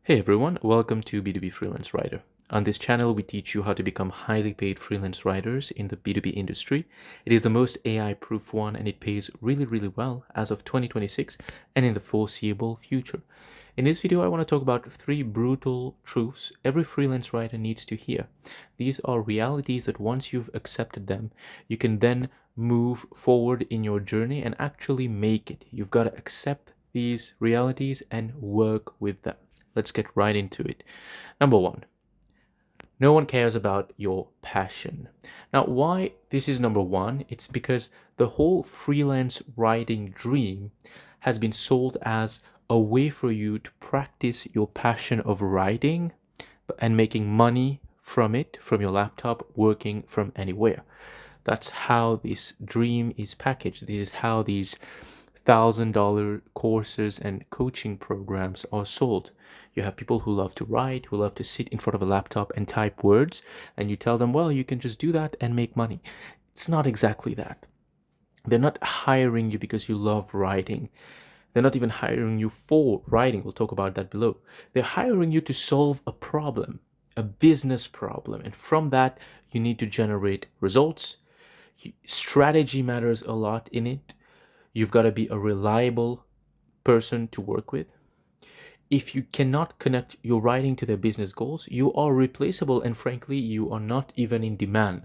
Hey everyone, welcome to B2B Freelance Writer. On this channel, we teach you how to become highly paid freelance writers in the B2B industry. It is the most AI-proof one and it pays really well as of 2026 and in the foreseeable future. In this video, I want to talk about 3 brutal truths every freelance writer needs to hear. These are realities that once you've accepted them, you can then move forward in your journey and actually make it. You've got to accept these realities and work with them. Let's get right into it. Number 1, no one cares about your passion. Now, why this is number 1? It's because the whole freelance writing dream has been sold as a way for you to practice your passion of writing and making money from it, from your laptop, working from anywhere. That's how this dream is packaged. This is how these $1,000 courses and coaching programs are sold. You have people who love to write, who love to sit in front of a laptop and type words, and you tell them, well, you can just do that and make money. It's not exactly that. They're not hiring you because you love writing. They're not even hiring you for writing. We'll talk about that below. They're hiring you to solve a problem, a business problem. And from that, you need to generate results. Strategy matters a lot in it. You've got to be a reliable person to work with. If you cannot connect your writing to their business goals, you are replaceable and frankly, you are not even in demand.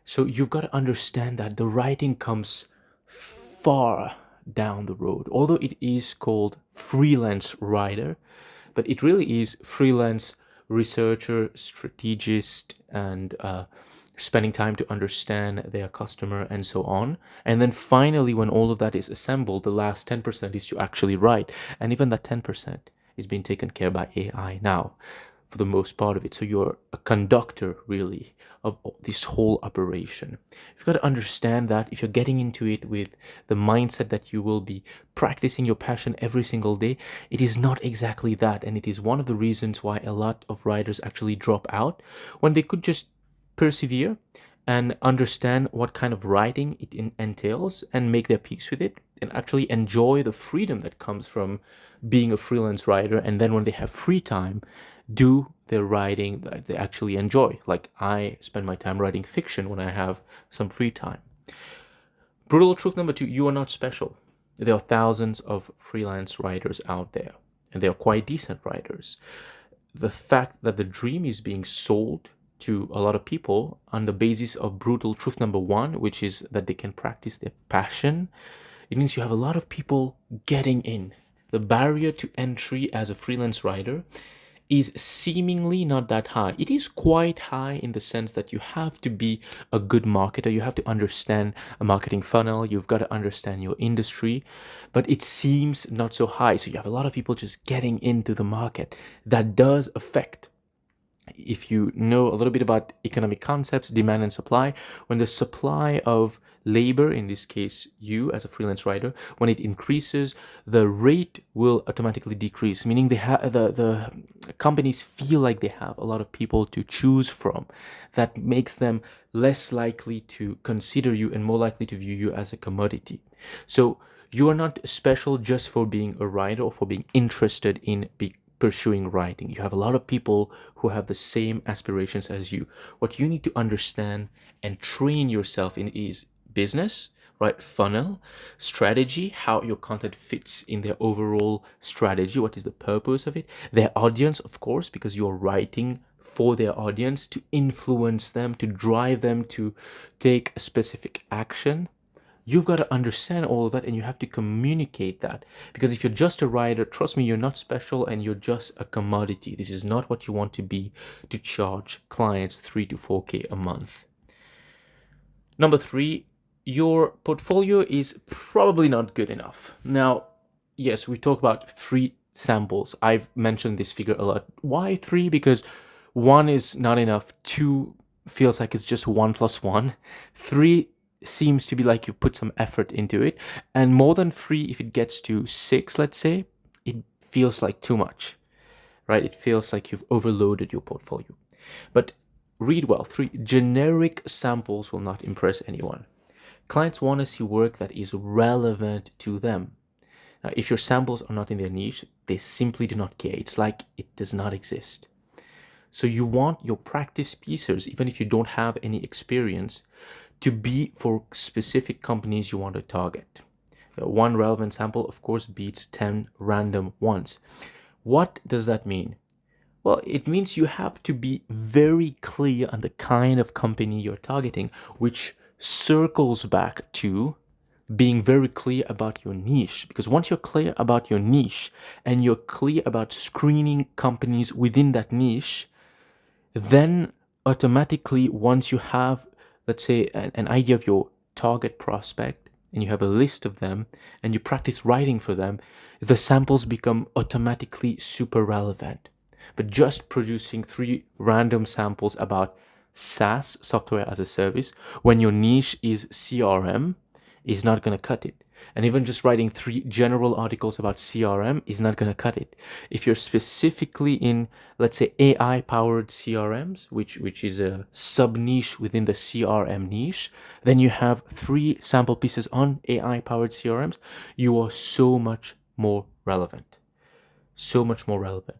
So you've got to understand that the writing comes far down the road. Although it is called freelance writer, but it really is freelance researcher, strategist, and spending time to understand their customer and so on. And then finally, when all of that is assembled, the last 10% is to actually write. And even that 10% is being taken care by AI now for the most part of it. So you're a conductor really of this whole operation. You've got to understand that if you're getting into it with the mindset that you will be practicing your passion every single day, it is not exactly that. And it is one of the reasons why a lot of writers actually drop out when they could just persevere and understand what kind of writing it entails and make their peace with it and actually enjoy the freedom that comes from being a freelance writer. And then when they have free time, do their writing that they actually enjoy. Like I spend my time writing fiction when I have some free time. Brutal truth number 2, you are not special. There are thousands of freelance writers out there, and they are quite decent writers. The fact that the dream is being sold to a lot of people on the basis of brutal truth number 1, which is that they can practice their passion, it means you have a lot of people getting in. The barrier to entry as a freelance writer is seemingly not that high. It is quite high in the sense that you have to be a good marketer. You have to understand a marketing funnel. You've got to understand your industry, but it seems not so high. So you have a lot of people just getting into the market. That does affect, if you know a little bit about economic concepts, demand and supply, when the supply of labor, in this case you as a freelance writer, when it increases, the rate will automatically decrease, meaning the companies feel like they have a lot of people to choose from. That makes them less likely to consider you and more likely to view you as a commodity. So you are not special just for being a writer or for being interested in pursuing writing. You have a lot of people who have the same aspirations as you. What you need to understand and train yourself in is business, right? Funnel, strategy, how your content fits in their overall strategy. What is the purpose of it? Their audience, of course, because you're writing for their audience to influence them, to drive them to take a specific action. You've got to understand all of that and you have to communicate that, because if you're just a writer, trust me, you're not special and you're just a commodity. This is not what you want to be, to charge clients 3 to 4K a month. Number 3, your portfolio is probably not good enough. Now, yes, we talk about 3 samples. I've mentioned this figure a lot. Why 3? Because 1 is not enough. 2 feels like it's just 1 plus 1. 3 seems to be like you put some effort into it, and more than 3, if it gets to 6, let's say, it feels like too much, right? It feels like you've overloaded your portfolio. But read well. 3 generic samples will not impress anyone. Clients want to see work that is relevant to them. Now, if your samples are not in their niche, they simply do not care. It's like it does not exist. So you want your practice pieces, even if you don't have any experience, to be for specific companies you want to target. One relevant sample, of course, beats 10 random ones. What does that mean? Well, it means you have to be very clear on the kind of company you're targeting, which circles back to being very clear about your niche. Because once you're clear about your niche and you're clear about screening companies within that niche, then automatically, once you have, let's say, an idea of your target prospect and you have a list of them and you practice writing for them, the samples become automatically super relevant. But just producing 3 random samples about SaaS, software as a service, when your niche is CRM, is not going to cut it. And even just writing 3 general articles about CRM is not going to cut it. If you're specifically in, let's say, AI-powered CRMs, which is a sub-niche within the CRM niche, then you have 3 sample pieces on AI-powered CRMs. You are so much more relevant. So much more relevant.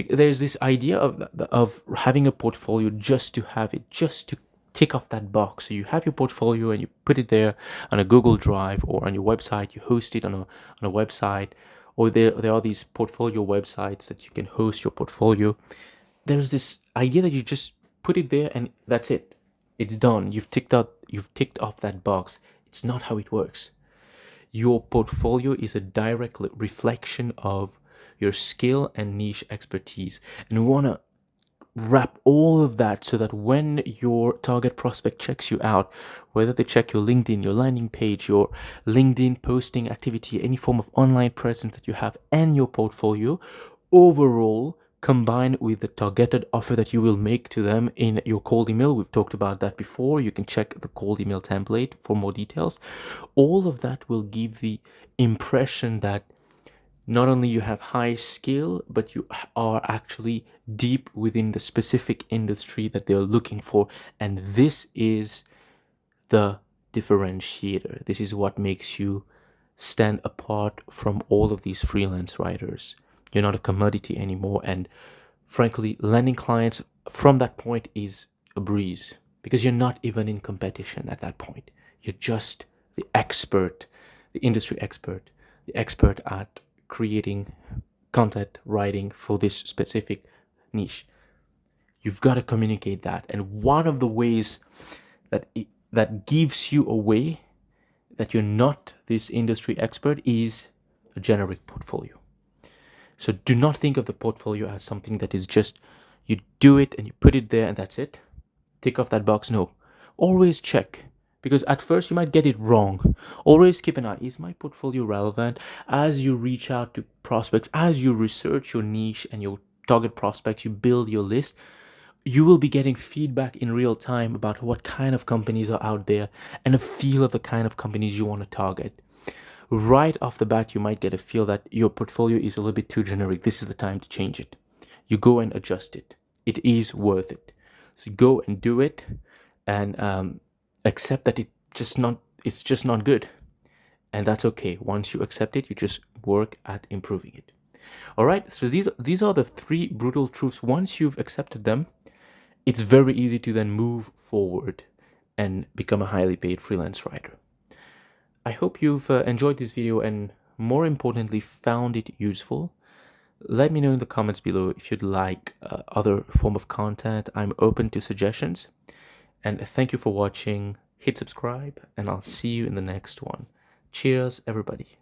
There's this idea of having a portfolio just to have it, just to tick off that box. So you have your portfolio and you put it there on a Google Drive or on your website. You host it on a website, or there are these portfolio websites that you can host your portfolio. There's this idea that you just put it there and that's it. It's done. You've ticked off that box. It's not how it works. Your portfolio is a direct reflection of your skill and niche expertise, and we want to wrap all of that so that when your target prospect checks you out, whether they check your LinkedIn, your landing page, your LinkedIn posting activity, any form of online presence that you have, and your portfolio overall, combined with the targeted offer that you will make to them in your cold email. We've talked about that before. You can check the cold email template for more details. All of that will give the impression that not only you have high skill, but you are actually deep within the specific industry that they're looking for. And this is the differentiator. This is what makes you stand apart from all of these freelance writers. You're not a commodity anymore. And frankly, landing clients from that point is a breeze, because you're not even in competition at that point. You're just the expert, the industry expert, the expert at creating content writing for this specific niche. You've got to communicate that. And one of the ways that gives you away that you're not this industry expert is a generic portfolio. So do not think of the portfolio as something that is just you do it and you put it there and that's it. Tick off that box. No. Always check. Because at first you might get it wrong. Always keep an eye. Is my portfolio relevant? As you reach out to prospects, as you research your niche and your target prospects, you build your list, you will be getting feedback in real time about what kind of companies are out there and a feel of the kind of companies you want to target. Right off the bat, you might get a feel that your portfolio is a little bit too generic. This is the time to change it. You go and adjust it. It is worth it. So go and do it, and accept that it's just not good, and that's okay. Once you accept it, you just work at improving it. All right, so these are the 3 brutal truths. Once you've accepted them, it's very easy to then move forward and become a highly paid freelance writer. I hope you've enjoyed this video and, more importantly, found it useful. Let me know in the comments below if you'd like other form of content. I'm open to suggestions. And thank you for watching. Hit subscribe, and I'll see you in the next one. Cheers, everybody.